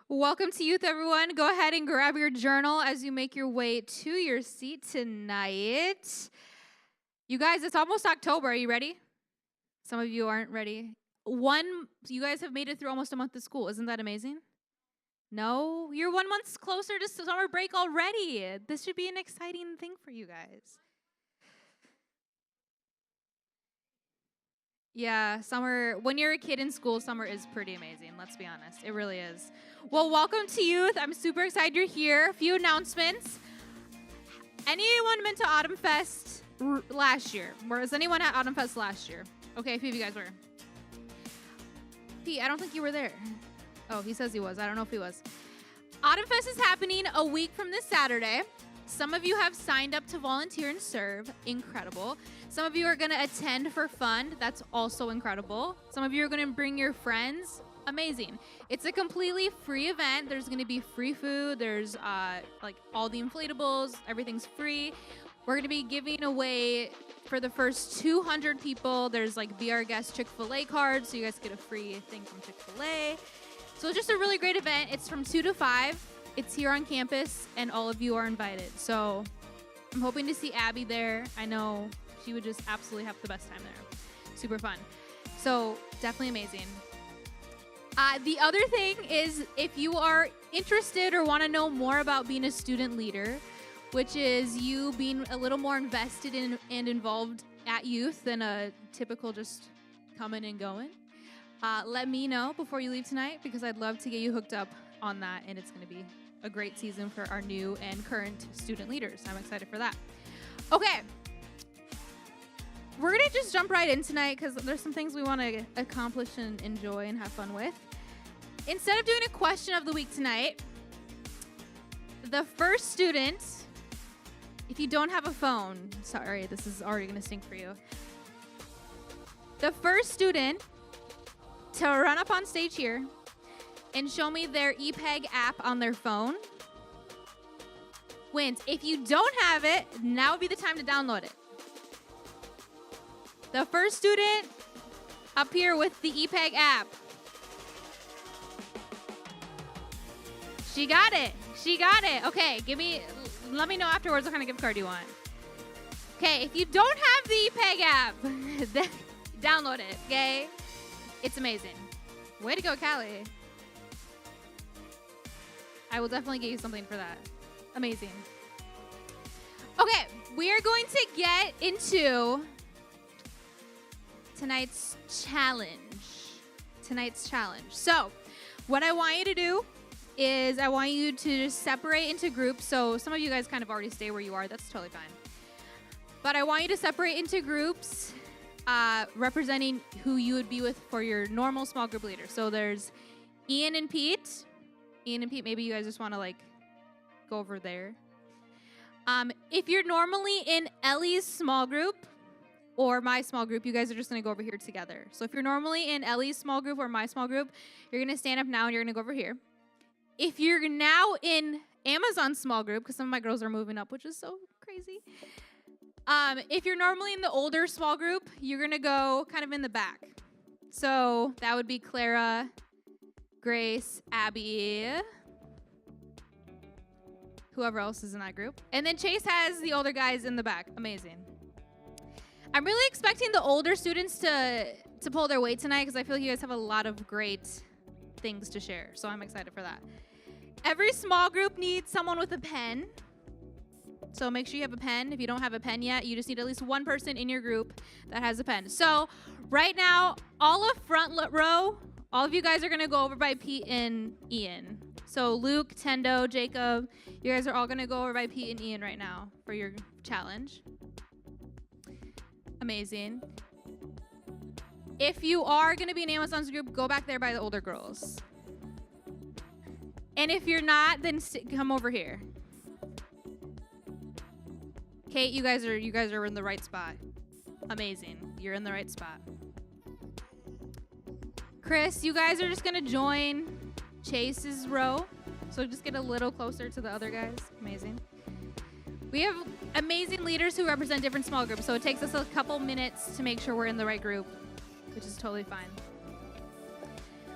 Welcome to Youth, everyone. Go ahead and grab your journal as you make your way to your seat tonight. You guys, it's almost October. Are you ready? Some of you aren't ready. You guys have made it through almost a month of school. Isn't that amazing? No? You're 1 month closer to summer break already. This should be an exciting thing for you guys. Yeah, summer, when you're a kid in school, summer is pretty amazing. Let's be honest. It really is. Well, welcome to Youth. I'm super excited you're here. A few announcements. Anyone been to Autumn Fest last year? Was anyone at Autumn Fest last year? Okay, a few of you guys were. Pete, I don't think you were there. Oh, he says he was. I don't know if he was. Autumn Fest is happening a week from this Saturday. Some of you have signed up to volunteer and serve. Incredible. Some of you are going to attend for fun. That's also incredible. Some of you are going to bring your friends. Amazing. It's a completely free event. There's going to be free food. There's like all the inflatables. Everything's free. We're going to be giving away for the first 200 people. There's like Be Our Guest Chick-fil-A cards, so you guys get a free thing from Chick-fil-A. So it's just a really great event. It's from 2 to 5. It's here on campus, and all of you are invited. So I'm hoping to see Abby there. I know she would just absolutely have the best time there. Super fun. So definitely amazing. The other thing is, if you are interested or want to know more about being a student leader, which is you being a little more invested in and involved at youth than a typical just coming and going, let me know before you leave tonight, because I'd love to get you hooked up on that, and it's going to be a great season for our new and current student leaders. I'm excited for that. Okay. We're going to just jump right in tonight because there's some things we want to accomplish and enjoy and have fun with. Instead of doing a question of the week tonight, the first student, if you don't have a phone, sorry, this is already going to stink for you. The first student to run up on stage here and show me their ePeg app on their phone wins. If you don't have it, now would be the time to download it. The first student up here with the ePeg app. She got it. She got it. Okay, let me know afterwards what kind of gift card you want. Okay, if you don't have the ePeg app, then download it, okay? It's amazing. Way to go, Callie. I will definitely get you something for that. Amazing. Okay, we are going to get into tonight's challenge. So, what I want you to do is I want you to just separate into groups. So, some of you guys kind of already stay where you are. That's totally fine. But I want you to separate into groups representing who you would be with for your normal small group leader. So, there's Ian and Pete. Maybe you guys just want to like go over there. If you're normally in Ellie's small group or my small group, you guys are just going to go over here together. So if you're normally in Ellie's small group or my small group, you're going to stand up now and you're going to go over here. If you're now in Amazon's small group, because some of my girls are moving up, which is so crazy. If you're normally in the older small group, you're going to go kind of in the back. So that would be Clara, Grace, Abby, whoever else is in that group. And then Chase has the older guys in the back. Amazing. I'm really expecting the older students to pull their weight tonight because I feel like you guys have a lot of great things to share. So I'm excited for that. Every small group needs someone with a pen. So make sure you have a pen. If you don't have a pen yet, you just need at least one person in your group that has a pen. So right now, all of front row, all of you guys are going to go over by Pete and Ian. So Luke, Tendo, Jacob, you guys are all going to go over by Pete and Ian right now for your challenge. Amazing. If you are going to be in Amazon's group, go back there by the older girls. And if you're not, then come over here. Kate, you guys are in the right spot. Amazing. You're in the right spot. Chris, you guys are just going to join Chase's row. So just get a little closer to the other guys. Amazing. We have amazing leaders who represent different small groups, so it takes us a couple minutes to make sure we're in the right group, which is totally fine.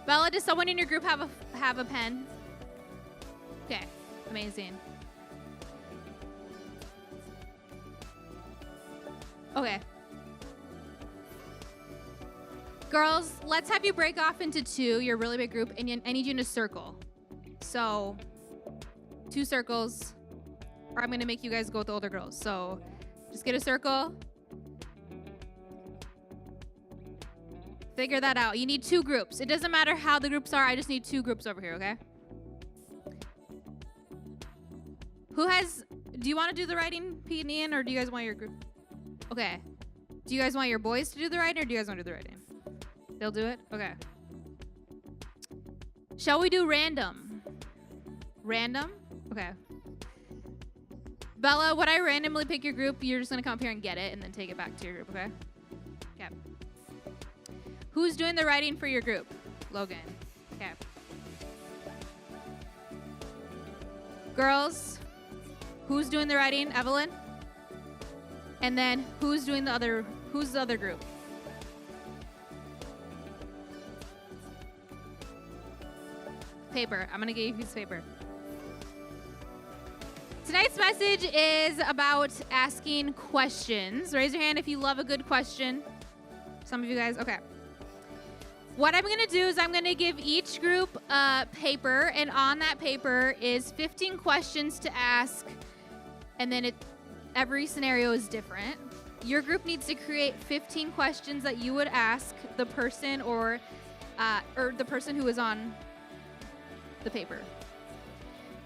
Bella, does someone in your group have a pen? Okay, amazing. Okay. Girls, let's have you break off into two, your really big group, and I need you in a circle. So, 2 circles, or I'm going to make you guys go with the older girls. So, just get a circle. Figure that out. You need 2 groups. It doesn't matter how the groups are. I just need 2 groups over here, okay? Do you want to do the writing, Pete and Ian, or do you guys want your group? Okay. Do you guys want your boys to do the writing, or do you guys want to do the writing? They'll do it? Okay. Shall we do random? Random? Okay. Bella, when I randomly pick your group, you're just going to come up here and get it and then take it back to your group, okay? Okay. Who's doing the writing for your group? Logan. Okay. Girls, who's doing the writing? Evelyn? And then who's the other group? Paper. I'm going to give you a piece of paper. Tonight's message is about asking questions. Raise your hand if you love a good question. Some of you guys, okay. What I'm going to do is I'm going to give each group a paper, and on that paper is 15 questions to ask, and then every scenario is different. Your group needs to create 15 questions that you would ask the person or the person who is on the paper.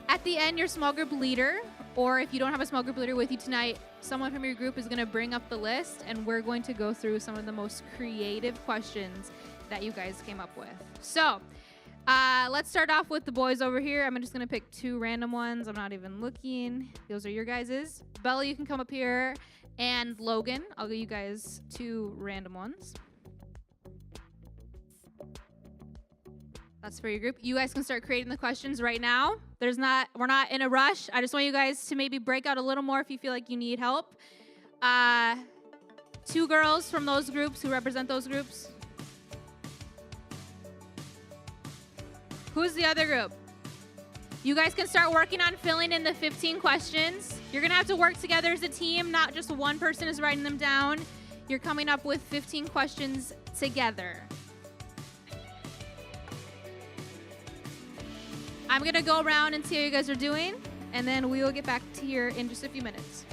At the end, your small group leader, or if you don't have a small group leader with you tonight, someone from your group is going to bring up the list, and we're going to go through some of the most creative questions that you guys came up with. So, let's start off with the boys over here. I'm just going to pick 2 random ones. I'm not even looking. Those are your guys's. Bella, you can come up here. And Logan, I'll give you guys 2 random ones. That's for your group. You guys can start creating the questions right now. We're not in a rush. I just want you guys to maybe break out a little more if you feel like you need help. 2 girls from those groups who represent those groups. Who's the other group? You guys can start working on filling in the 15 questions. You're going to have to work together as a team, not just one person is writing them down. You're coming up with 15 questions together. I'm going to go around and see how you guys are doing, and then we will get back to here in just a few minutes.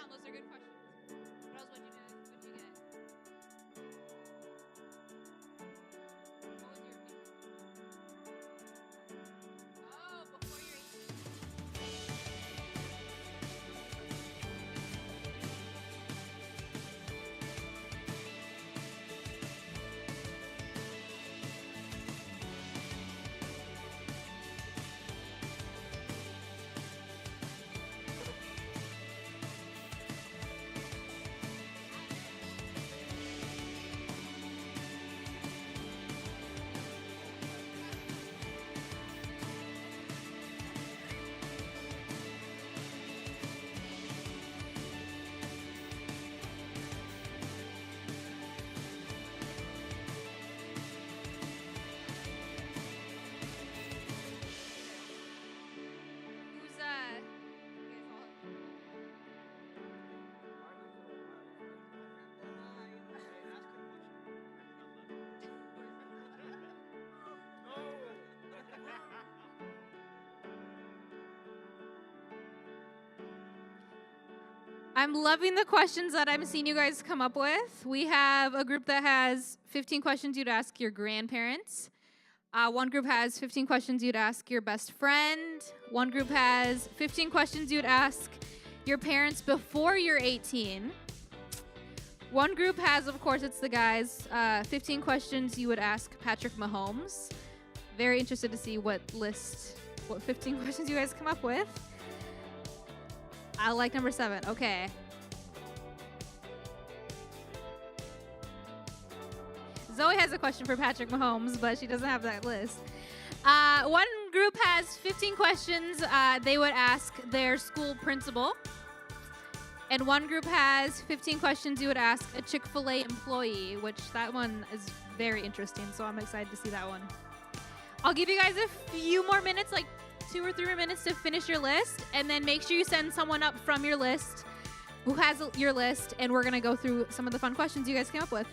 Those are good questions. What else would you get? What was your opinion? Oh, before you're 18. I'm loving the questions that I'm seeing you guys come up with. We have a group that has 15 questions you'd ask your grandparents. One group has 15 questions you'd ask your best friend. One group has 15 questions you'd ask your parents before you're 18. One group has, of course, it's the guys, 15 questions you would ask Patrick Mahomes. Very interested to see what 15 questions you guys come up with. I like number 7. Okay. Zoe has a question for Patrick Mahomes, but she doesn't have that list. One group has 15 questions they would ask their school principal. And one group has 15 questions you would ask a Chick-fil-A employee, which that one is very interesting, so I'm excited to see that one. I'll give you guys a few more minutes, like 2 or 3 more minutes to finish your list, and then make sure you send someone up from your list who has your list, and we're going to go through some of the fun questions you guys came up with.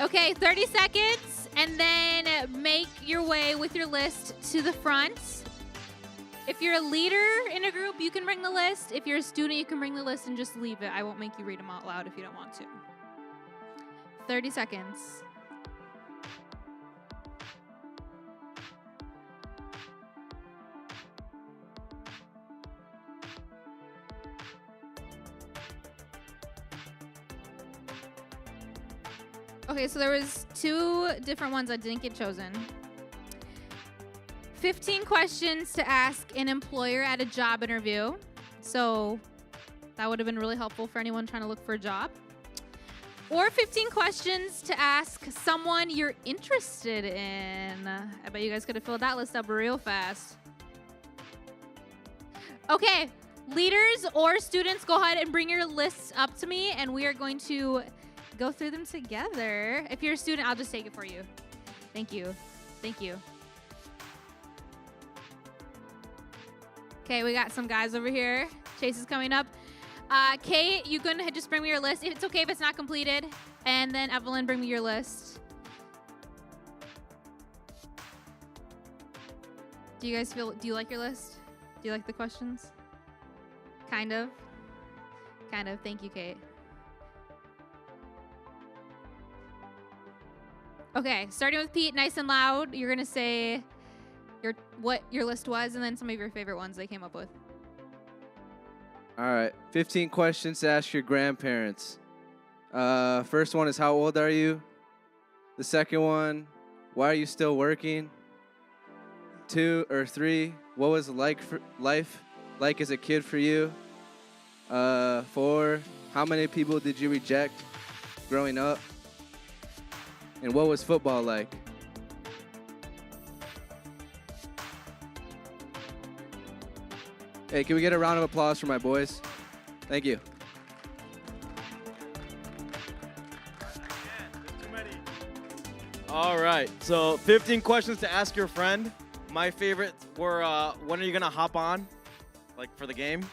Okay, 30 seconds, and then make your way with your list to the front. If you're a leader in a group, you can bring the list. If you're a student, you can bring the list and just leave it. I won't make you read them out loud if you don't want to. 30 seconds. Okay, so there was 2 different ones that didn't get chosen. 15 questions to ask an employer at a job interview. So that would have been really helpful for anyone trying to look for a job. Or 15 questions to ask someone you're interested in. I bet you guys could have filled that list up real fast. Okay, leaders or students, go ahead and bring your lists up to me, and we are going to go through them together. If you're a student, I'll just take it for you. Thank you. Thank you. Okay, we got some guys over here. Chase is coming up. Kate, you can just bring me your list. It's okay if it's not completed. And then Evelyn, bring me your list. Do you like your list? Do you like the questions? Kind of. Kind of. Thank you, Kate. Okay, starting with Pete, nice and loud. You're going to say, what your list was, and then some of your favorite ones they came up with. All right, 15 questions to ask your grandparents. First one is, how old are you? The second one, why are you still working? 2 or 3, what was life like as a kid for you? 4, how many people did you reject growing up? And what was football like? Hey, can we get a round of applause for my boys? Thank you. All right, so 15 questions to ask your friend. My favorite were, when are you gonna hop on, like for the game?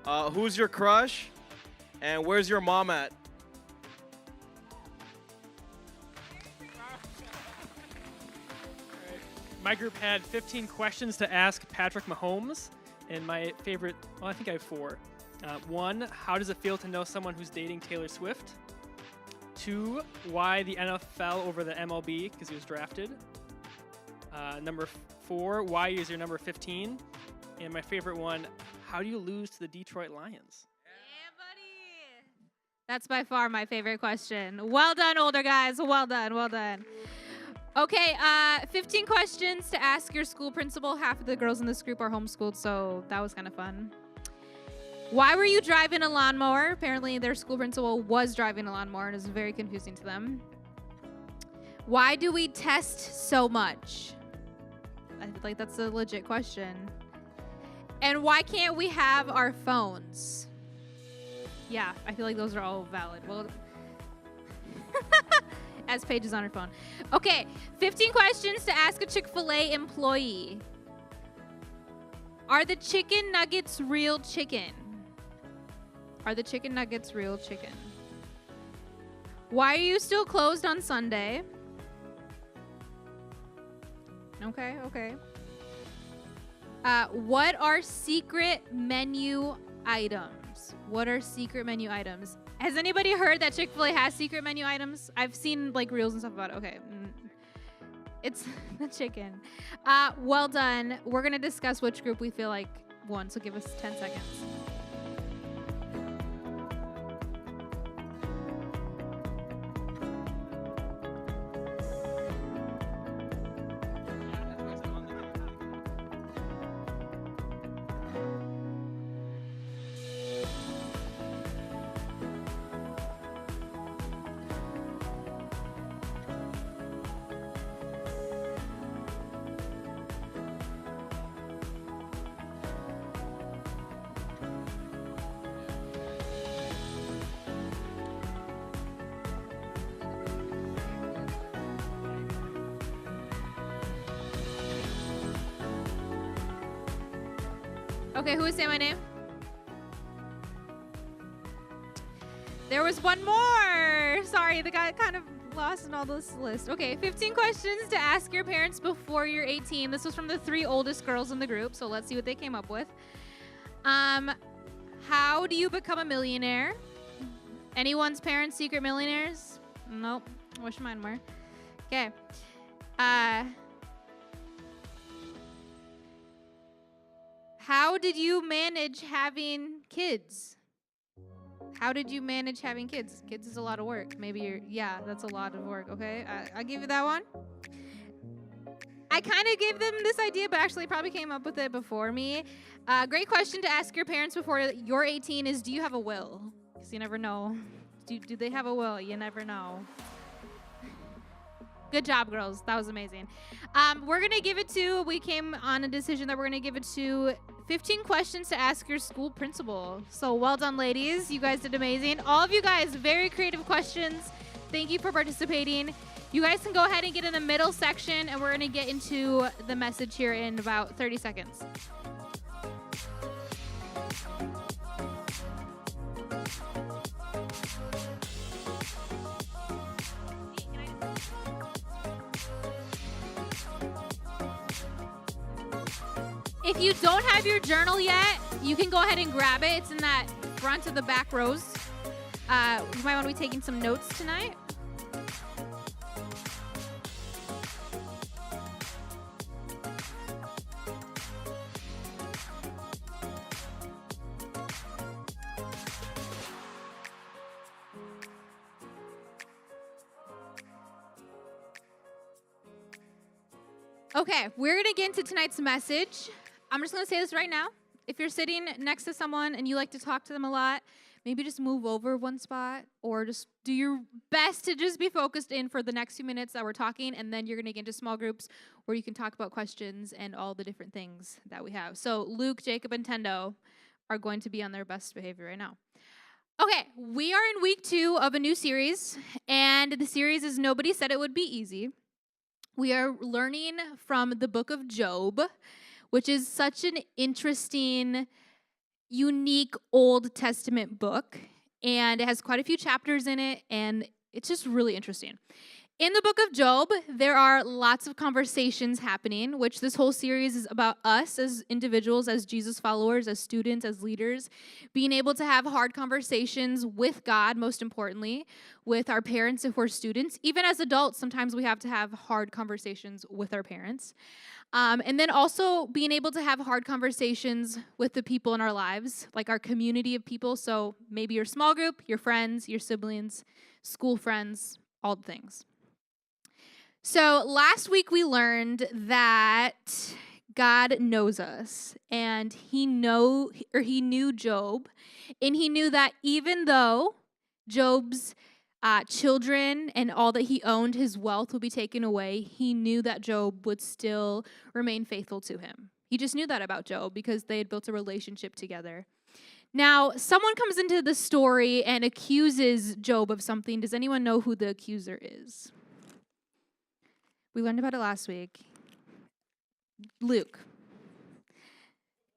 Who's your crush? And where's your mom at? My group had 15 questions to ask Patrick Mahomes, and my favorite, well, I think I have 4. 1, how does it feel to know someone who's dating Taylor Swift? 2, why the NFL over the MLB, because he was drafted. Number 4, why is your number 15? And my favorite one, how do you lose to the Detroit Lions? Yeah, buddy. That's by far my favorite question. Well done, older guys. Well done. Well done. Okay, 15 questions to ask your school principal. Half of the girls in this group are homeschooled, so that was kind of fun. Why were you driving a lawnmower? Apparently, their school principal was driving a lawnmower, and it was very confusing to them. Why do we test so much? I feel like that's a legit question. And why can't we have our phones? Yeah, I feel like those are all valid. Well, as Paige is on her phone. Okay, 15 questions to ask a Chick-fil-A employee. Are the chicken nuggets real chicken? Are the chicken nuggets real chicken? Why are you still closed on Sunday? Okay. What are secret menu items? What are secret menu items? Has anybody heard that Chick-fil-A has secret menu items? I've seen like reels and stuff about it. Okay. It's the chicken. Well done. We're going to discuss which group we feel like won, so give us 10 seconds. Okay, who was saying my name? There was one more. Sorry, the guy kind of lost in all this list. Okay, 15 questions to ask your parents before you're 18. This was from the 3 oldest girls in the group, so let's see what they came up with. How do you become a millionaire? Anyone's parents secret millionaires? Nope. I wish mine were. Okay. How did you manage having kids? How did you manage having kids? Kids is a lot of work. Maybe that's a lot of work, okay? I'll give you that one. I kind of gave them this idea, but actually probably came up with it before me. Great question to ask your parents before you're 18 is, do you have a will? Because you never know. Do they have a will? You never know. Good job, girls. That was amazing. We're going to give it to, we came on a decision that we're going to give it to 15 questions to ask your school principal. So well done, ladies. You guys did amazing. All of you guys, very creative questions. Thank you for participating. You guys can go ahead and get in the middle section, and we're going to get into the message here in about 30 seconds. If you don't have your journal yet, you can go ahead and grab it. It's in that front of the back rows. You might want to be taking some notes tonight. Okay, we're going to get into tonight's message. I'm just going to say this right now. If you're sitting next to someone and you like to talk to them a lot, maybe just move over one spot or just do your best to just be focused in for the next few minutes that we're talking, and then you're going to get into small groups where you can talk about questions and all the different things that we have. So Luke, Jacob, and Tendo are going to be on their best behavior right now. Okay, we are in week 2 of a new series, and the series is Nobody Said It Would Be Easy. We are learning from the book of Job, which is such an interesting, unique Old Testament book, and it has quite a few chapters in it, and it's just really interesting. In the book of Job, there are lots of conversations happening, which this whole series is about us as individuals, as Jesus followers, as students, as leaders, being able to have hard conversations with God, most importantly, with our parents if we're students. Even as adults, sometimes we have to have hard conversations with our parents. And then also being able to have hard conversations with the people in our lives, like our community of people. So maybe your small group, your friends, your siblings, school friends, all the things. So last week we learned that God knows us, and he knew Job, and he knew that even though Job's children and all that he owned, his wealth, would be taken away, he knew that Job would still remain faithful to him. He just knew that about Job because they had built a relationship together. Now, someone comes into the story and accuses Job of something. Does anyone know who the accuser is? We learned about it last week. Luke.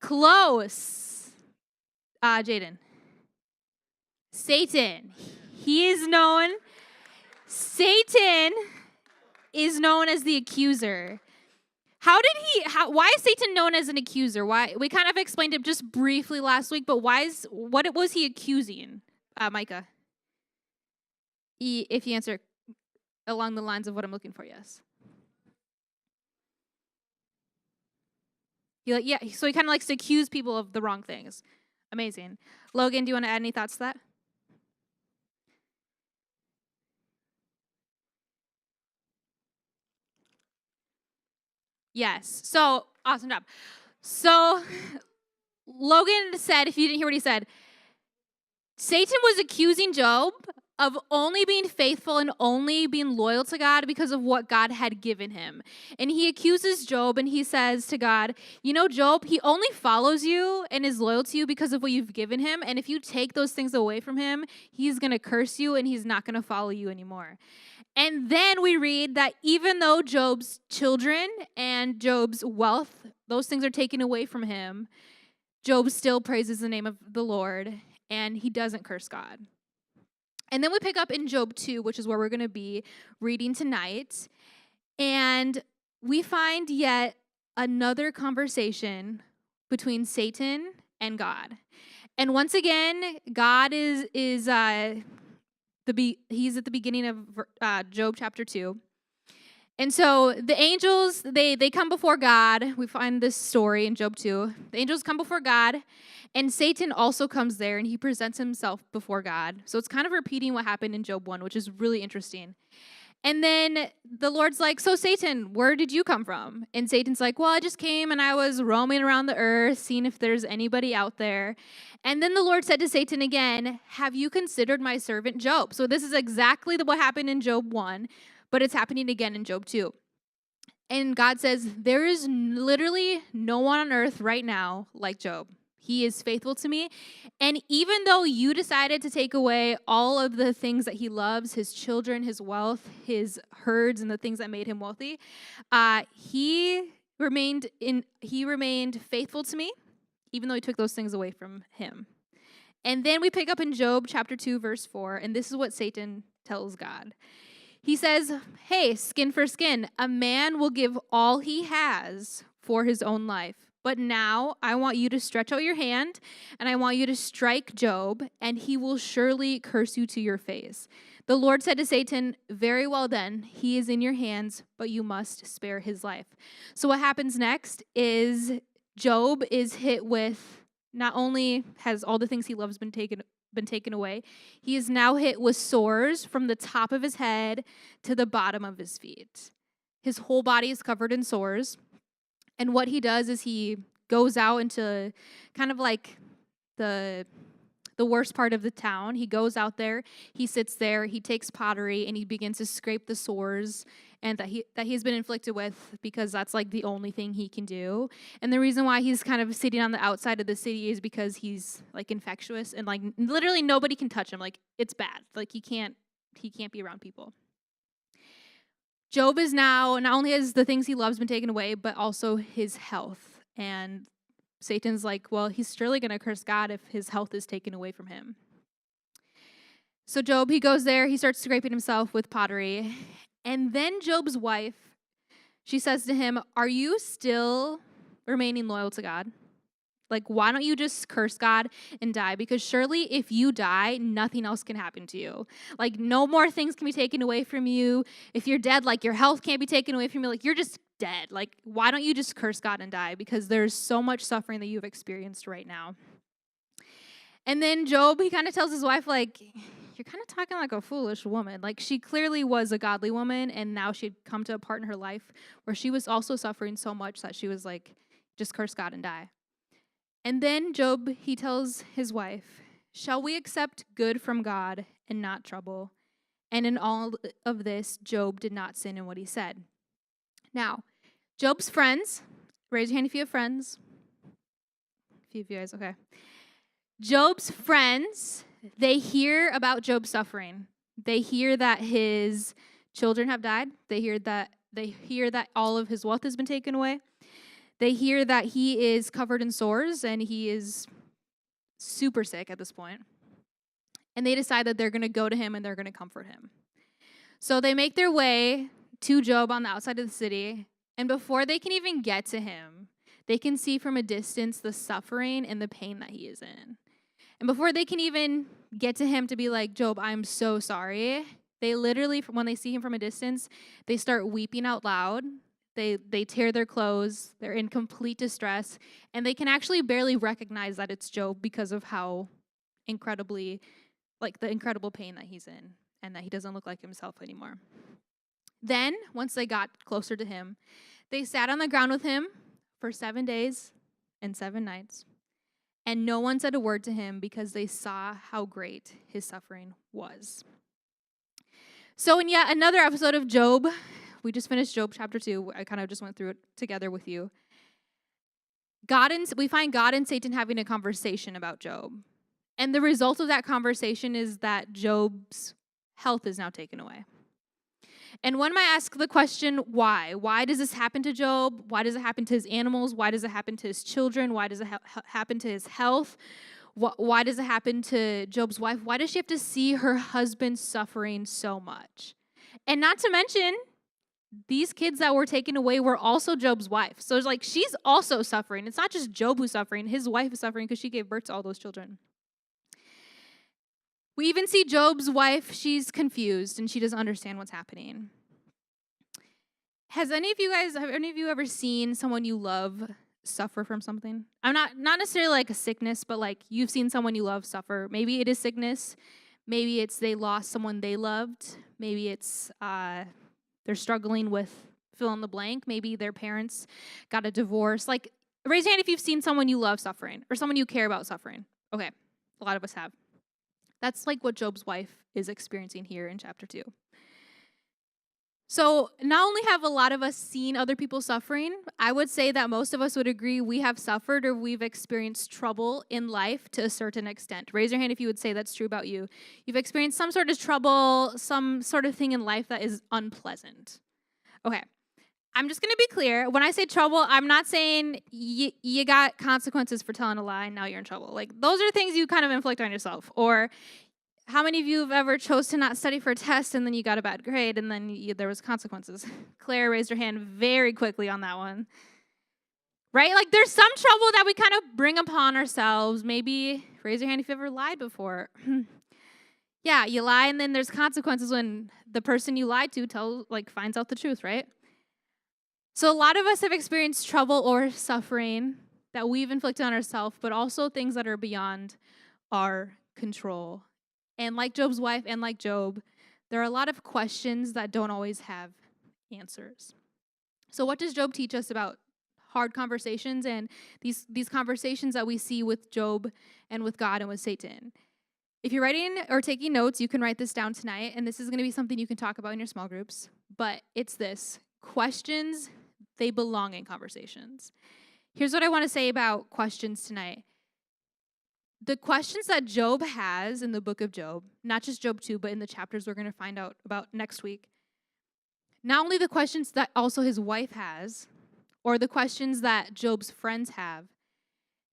Close. Jaden. Satan. Satan is known as the accuser. Why is Satan known as an accuser? Why? We kind of explained it just briefly last week, but what was he accusing? Micah. If you answer along the lines of what I'm looking for, yes. So he kind of likes to accuse people of the wrong things. Amazing. Logan, do you want to add any thoughts to that? Yes. So, awesome job. So, Logan said, if you didn't hear what he said, Satan was accusing Job of only being faithful and only being loyal to God because of what God had given him. And he accuses Job and he says to God, you know, Job, he only follows you and is loyal to you because of what you've given him. And if you take those things away from him, he's going to curse you and he's not going to follow you anymore. And then we read that even though Job's children and Job's wealth, those things are taken away from him, Job still praises the name of the Lord and he doesn't curse God. And then we pick up in Job 2, which is where we're going to be reading tonight. And we find yet another conversation between Satan and God. And once again, God he's at the beginning of Job chapter 2. And so the angels, they come before God. We find this story in Job 2. The angels come before God, and Satan also comes there, and he presents himself before God. So it's kind of repeating what happened in Job 1, which is really interesting. And then the Lord's like, so Satan, where did you come from? And Satan's like, well, I just came, and I was roaming around the earth, seeing if there's anybody out there. And then the Lord said to Satan again, have you considered my servant Job? So this is exactly what happened in Job 1. But it's happening again in Job 2. And God says, there is literally no one on earth right now like Job. He is faithful to me. And even though you decided to take away all of the things that he loves, his children, his wealth, his herds, and the things that made him wealthy, he remained faithful to me, even though he took those things away from him. And then we pick up in Job chapter 2, verse 4, and this is what Satan tells God. He says, hey, skin for skin, a man will give all he has for his own life. But now I want you to stretch out your hand, and I want you to strike Job, and he will surely curse you to your face. The Lord said to Satan, very well then, he is in your hands, but you must spare his life. So what happens next is Job is hit with, not only has all the things he loves been taken away, he is now hit with sores from the top of his head to the bottom of his feet. His whole body is covered in sores. And what he does is he goes out into kind of like the worst part of the town. He goes out there, he sits there, he takes pottery, and he begins to scrape the sores and that he's been inflicted with, because that's like the only thing he can do. And the reason why he's kind of sitting on the outside of the city is because he's like infectious, and like literally nobody can touch him. Like, it's bad. Like, he can't be around people. Job is now, not only has the things he loves been taken away, but also his health. And Satan's like, well, he's surely going to curse God if his health is taken away from him. So Job, he goes there, he starts scraping himself with pottery. And then Job's wife, she says to him, are you still remaining loyal to God? Like, why don't you just curse God and die? Because surely if you die, nothing else can happen to you. Like, no more things can be taken away from you. If you're dead, like, your health can't be taken away from you. Like, you're just dead. Like, why don't you just curse God and die? Because there's so much suffering that you've experienced right now. And then Job, he kind of tells his wife, like, you're kind of talking like a foolish woman. Like, she clearly was a godly woman, and now she'd come to a part in her life where she was also suffering so much that she was like, just curse God and die. And then Job, he tells his wife, shall we accept good from God and not trouble? And in all of this, Job did not sin in what he said. Now, Job's friends, raise your hand if you have friends. A few of you guys, okay. Job's friends, they hear about Job's suffering. They hear that his children have died. They hear that all of his wealth has been taken away. They hear that he is covered in sores and he is super sick at this point. And they decide that they're going to go to him and they're going to comfort him. So they make their way to Job on the outside of the city. And before they can even get to him, they can see from a distance the suffering and the pain that he is in. And before they can even get to him to be like, Job, I'm so sorry, they literally, when they see him from a distance, they start weeping out loud. They tear their clothes. They're in complete distress. And they can actually barely recognize that it's Job because of how incredibly, like the incredible pain that he's in and that he doesn't look like himself anymore. Then, once they got closer to him, they sat on the ground with him for 7 days and 7 nights. And no one said a word to him because they saw how great his suffering was. So in yet another episode of Job, we just finished Job chapter 2. I kind of just went through it together with you. We find God and Satan having a conversation about Job. And the result of that conversation is that Job's health is now taken away. And one might ask the question, why? Why does this happen to Job? Why does it happen to his animals? Why does it happen to his children? Why does it happen to his health? Why does it happen to Job's wife? Why does she have to see her husband suffering so much? And not to mention, these kids that were taken away were also Job's wife. So it's like she's also suffering. It's not just Job who's suffering. His wife is suffering because she gave birth to all those children. We even see Job's wife, she's confused and she doesn't understand what's happening. Have any of you ever seen someone you love suffer from something? I'm not necessarily like a sickness, but like you've seen someone you love suffer. Maybe it is sickness. Maybe it's they lost someone they loved. Maybe it's they're struggling with fill in the blank. Maybe their parents got a divorce. Like, raise your hand if you've seen someone you love suffering or someone you care about suffering. Okay, a lot of us have. That's like what Job's wife is experiencing here in chapter 2. So not only have a lot of us seen other people suffering, I would say that most of us would agree we have suffered or we've experienced trouble in life to a certain extent. Raise your hand if you would say that's true about you. You've experienced some sort of trouble, some sort of thing in life that is unpleasant. Okay. I'm just going to be clear. When I say trouble, I'm not saying you got consequences for telling a lie and now you're in trouble. Like, those are things you kind of inflict on yourself. Or how many of you have ever chose to not study for a test and then you got a bad grade and then there was consequences? Claire raised her hand very quickly on that one. Right? Like, there's some trouble that we kind of bring upon ourselves. Maybe raise your hand if you ever lied before. Yeah, you lie and then there's consequences when the person you lied to finds out the truth, right? So a lot of us have experienced trouble or suffering that we've inflicted on ourselves, but also things that are beyond our control. And like Job's wife and like Job, there are a lot of questions that don't always have answers. So what does Job teach us about hard conversations and these conversations that we see with Job and with God and with Satan? If you're writing or taking notes, you can write this down tonight, and this is going to be something you can talk about in your small groups. But it's this: questions, they belong in conversations. Here's what I want to say about questions tonight. The questions that Job has in the book of Job, not just Job 2, but in the chapters we're going to find out about next week, not only the questions that also his wife has, or the questions that Job's friends have,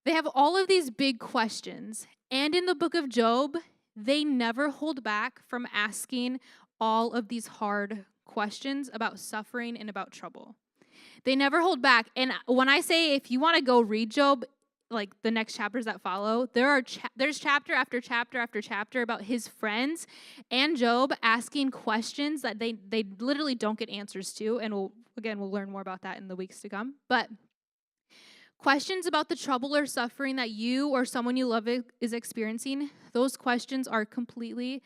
they have all of these big questions. And in the book of Job, they never hold back from asking all of these hard questions about suffering and about trouble. They never hold back. And when I say if you want to go read Job, like the next chapters that follow, there's chapter after chapter after chapter about his friends and Job asking questions that they literally don't get answers to. And we'll learn more about that in the weeks to come. But questions about the trouble or suffering that you or someone you love is experiencing, those questions are completely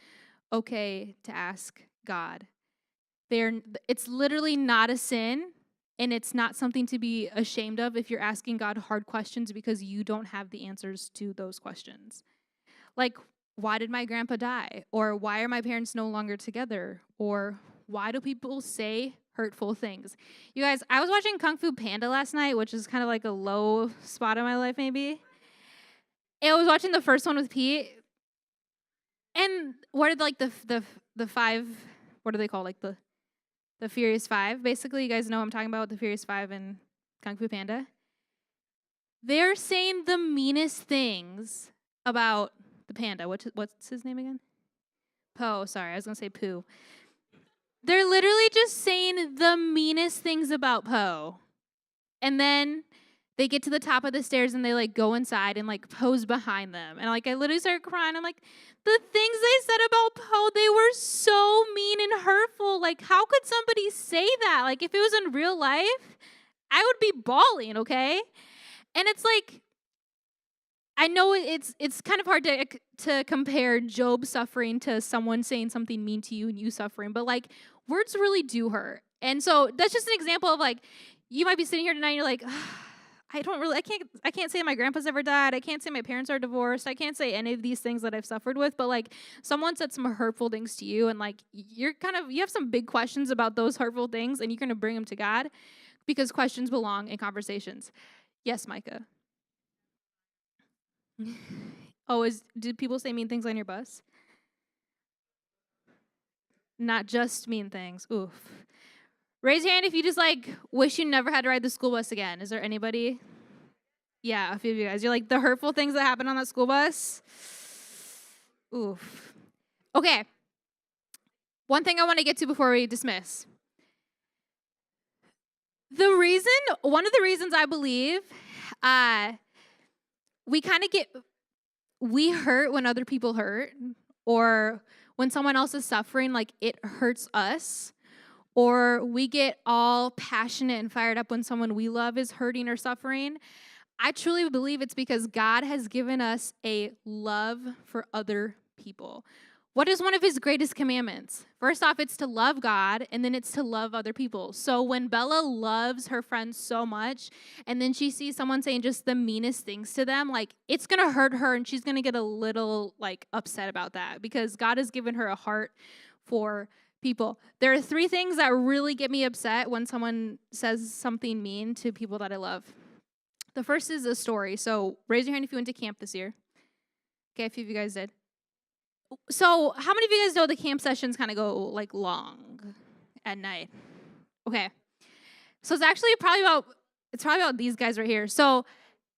okay to ask God. It's literally not a sin, and it's not something to be ashamed of if you're asking God hard questions because you don't have the answers to those questions. Like, why did my grandpa die? Or why are my parents no longer together? Or why do people say hurtful things? You guys, I was watching Kung Fu Panda last night, which is kind of like a low spot in my life, maybe. And I was watching the first one with Pete. And what are like the five, what are they called? Like the Furious Five. Basically, you guys know what I'm talking about, the Furious Five and Kung Fu Panda. They're saying the meanest things about the panda. What's his name again? Po. Sorry, I was going to say Pooh. They're literally just saying the meanest things about Po. And then they get to the top of the stairs and they like go inside and like Po's behind them. And like I literally started crying. I'm like, the things they said about Po, they were so mean and hurtful. Like, how could somebody say that? Like, if it was in real life, I would be bawling, okay? And it's like, I know it's kind of hard to compare Job suffering to someone saying something mean to you and you suffering, but like words really do hurt. And so that's just an example of like, you might be sitting here tonight and you're like, I can't say my grandpa's ever died. I can't say my parents are divorced. I can't say any of these things that I've suffered with, but like someone said some hurtful things to you and like you have some big questions about those hurtful things and you're going to bring them to God because questions belong in conversations. Yes, Micah. Did people say mean things on your bus? Not just mean things. Oof. Raise your hand if you just like wish you never had to ride the school bus again. Is there anybody? Yeah, a few of you guys. You're like the hurtful things that happened on that school bus. Oof. Okay. One thing I want to get to before we dismiss. One of the reasons I believe we hurt when other people hurt, or when someone else is suffering, like it hurts us, or we get all passionate and fired up when someone we love is hurting or suffering. I truly believe it's because God has given us a love for other people. What is one of his greatest commandments? First off, it's to love God, and then it's to love other people. So when Bella loves her friends so much, and then she sees someone saying just the meanest things to them, like, it's going to hurt her, and she's going to get a little, like, upset about that because God has given her a heart for people. There are 3 things that really get me upset when someone says something mean to people that I love. The first is a story. So raise your hand if you went to camp this year. Okay, a few of you guys did. So how many of you guys know the camp sessions kind of go like long at night? Okay. So it's probably about these guys right here. So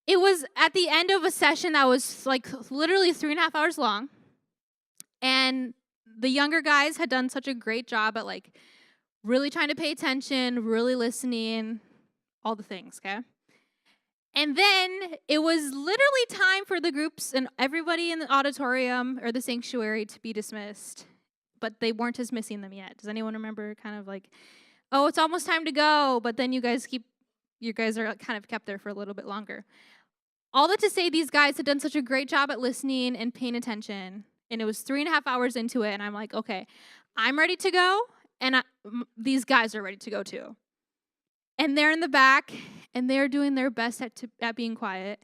it was at the end of a session that was like literally 3.5 hours long. And the younger guys had done such a great job at like really trying to pay attention, really listening, all the things, okay? And then it was literally time for the groups and everybody in the auditorium or the sanctuary to be dismissed. But they weren't dismissing them yet. Does anyone remember kind of like, oh, it's almost time to go, but then you guys are kind of kept there for a little bit longer. All that to say, these guys had done such a great job at listening and paying attention. And it was 3.5 hours into it, and I'm like, okay, I'm ready to go, and these guys are ready to go too. And they're in the back, and they're doing their best at being quiet.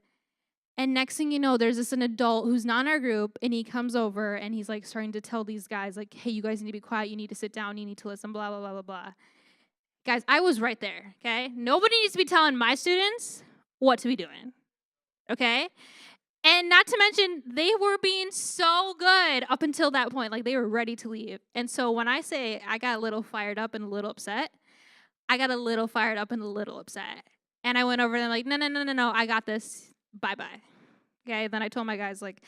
And next thing you know, there's an adult who's not in our group, and he comes over, and he's like starting to tell these guys, like, hey, you guys need to be quiet. You need to sit down. You need to listen, blah, blah, blah, blah, blah. Guys, I was right there, okay? Nobody needs to be telling my students what to be doing, okay? And not to mention, they were being so good up until that point. Like, they were ready to leave. And so when I say I got a little fired up and a little upset, I got a little fired up and a little upset. And I went over them like, no, I got this. Bye-bye. Okay, then I told my guys, like,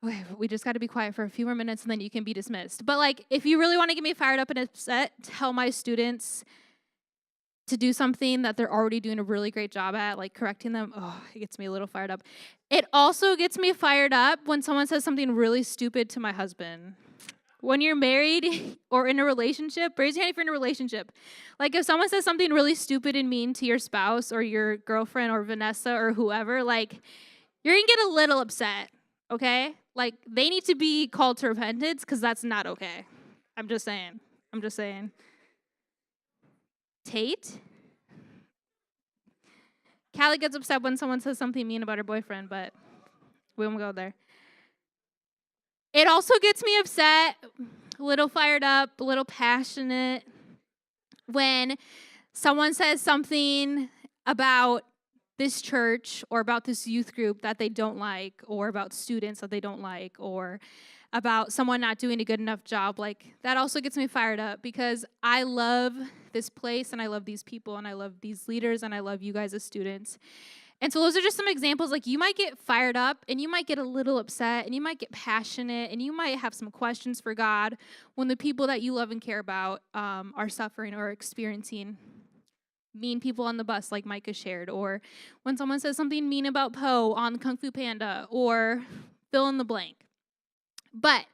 okay, we just got to be quiet for a few more minutes and then you can be dismissed. But, like, if you really want to get me fired up and upset, tell my students to do something that they're already doing a really great job at, like correcting them. Oh, it gets me a little fired up. It also gets me fired up when someone says something really stupid to my husband. When you're married or in a relationship, raise your hand if you're in a relationship. Like if someone says something really stupid and mean to your spouse or your girlfriend or Vanessa or whoever, like you're going to get a little upset, okay? Like they need to be called to repentance because that's not okay. I'm just saying. Tate? Callie gets upset when someone says something mean about her boyfriend, but we won't go there. It also gets me upset, a little fired up, a little passionate when someone says something about this church or about this youth group that they don't like, or about students that they don't like, or about someone not doing a good enough job. Like that also gets me fired up because I love this place and I love these people and I love these leaders and I love you guys as students. And so those are just some examples. Like you might get fired up and you might get a little upset and you might get passionate and you might have some questions for God when the people that you love and care about are suffering or experiencing mean people on the bus, like Micah shared, or when someone says something mean about Poe on Kung Fu Panda, or fill in the blank. But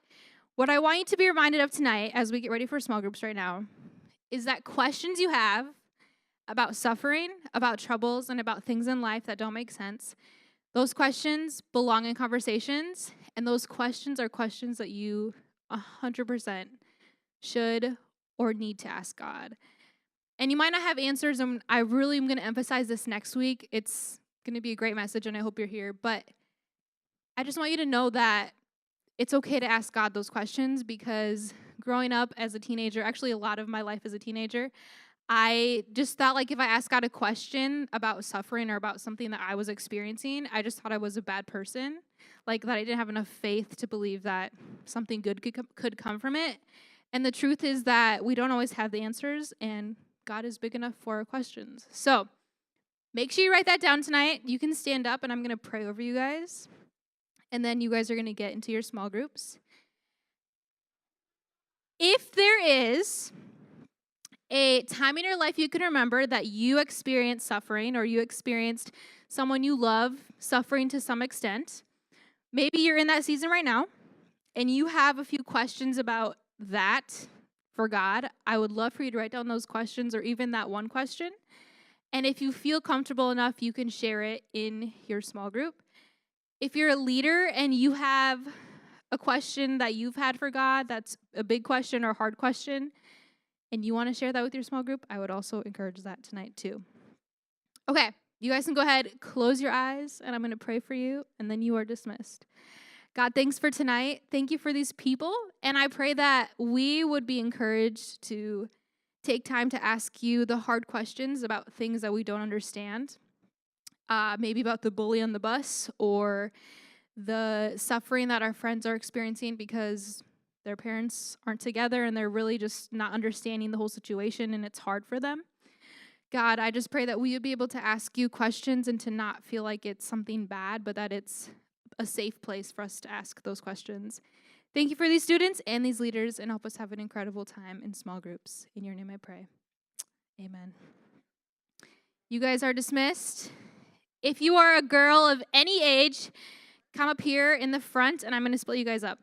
what I want you to be reminded of tonight as we get ready for small groups right now is that questions you have about suffering, about troubles, and about things in life that don't make sense, those questions belong in conversations, and those questions are questions that you 100% should or need to ask God. And you might not have answers, and I really am going to emphasize this next week. It's going to be a great message, and I hope you're here. But I just want you to know that it's okay to ask God those questions, because growing up as a teenager, actually a lot of my life as a teenager, I just thought like if I asked God a question about suffering or about something that I was experiencing, I just thought I was a bad person, like that I didn't have enough faith to believe that something good could come from it. And the truth is that we don't always have the answers, and God is big enough for our questions. So make sure you write that down tonight. You can stand up, and I'm going to pray over you guys. And then you guys are going to get into your small groups. If there is a time in your life you can remember that you experienced suffering, or you experienced someone you love suffering to some extent, maybe you're in that season right now, and you have a few questions about that for God, I would love for you to write down those questions, or even that one question. And if you feel comfortable enough, you can share it in your small group. If you're a leader and you have a question that you've had for God that's a big question or hard question, and you want to share that with your small group, I would also encourage that tonight too. Okay, you guys can go ahead, close your eyes, and I'm going to pray for you, and then you are dismissed. God, thanks for tonight. Thank you for these people, and I pray that we would be encouraged to take time to ask you the hard questions about things that we don't understand. Maybe about the bully on the bus, or the suffering that our friends are experiencing because their parents aren't together and they're really just not understanding the whole situation and it's hard for them. God, I just pray that we would be able to ask you questions and to not feel like it's something bad, but that it's a safe place for us to ask those questions. Thank you for these students and these leaders, and help us have an incredible time in small groups. In your name I pray. Amen. You guys are dismissed. If you are a girl of any age, come up here in the front, and I'm going to split you guys up.